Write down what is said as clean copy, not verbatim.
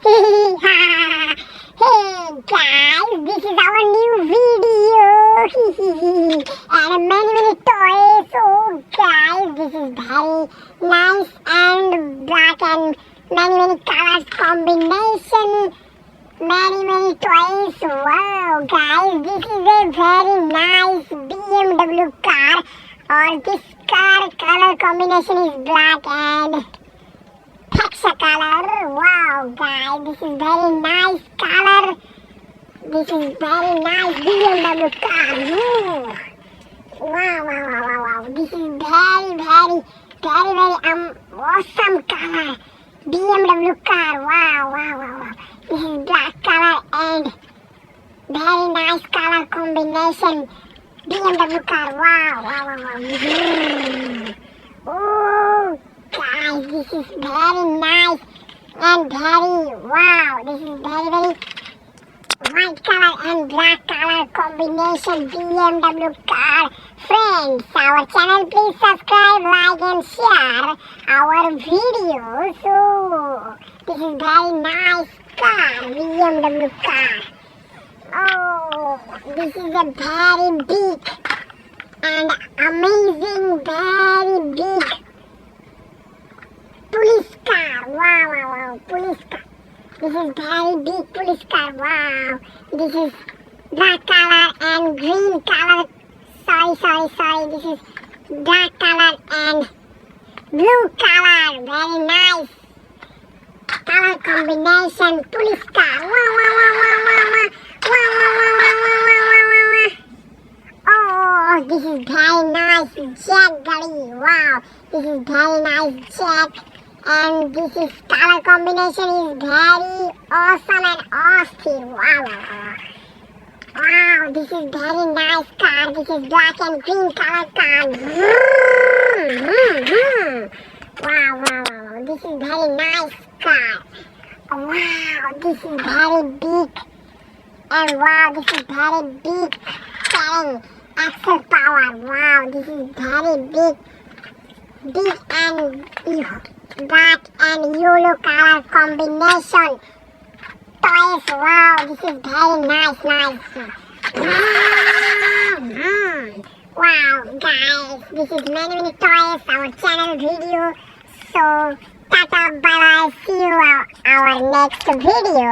Hey guys, this is our new video. And many toys. Oh guys, this is very nice and black and many colors combination. Many toys. Wow guys, this is a very nice BMW car. Or this car color combination is black and texture color. Wow guys, this is very nice color. This is very nice BMW car. Wow. This is very awesome color. BMW car. Wow. This is black color and very nice color combination. BMW car. Wow. Oh guys, this is very nice and very wow. This is very white color and black color combination BMW car. Friends, our channel, please subscribe, like and share our video. So this is very nice car, BMW car. Oh, this is a very big and amazing, very big police car. Wow, police car. This is very big police car. Wow. This is black color and green color. Sorry. This is black color and blue color. Very nice color combination. Police car. Wow. Oh, this is very nice jet gully. Wow. This is very nice jet. And this is color combination is very awesome and austin. Wow. This is very nice car. This is black and green color car. Wow. This is very nice car. Wow, this is very big. And wow, this is very big carrying axle power. Wow, this is very big and black and yellow color combination. Toys, wow, this is very nice. Wow, guys, this is many toys, our channel video. So, tata, bye, see you our next video.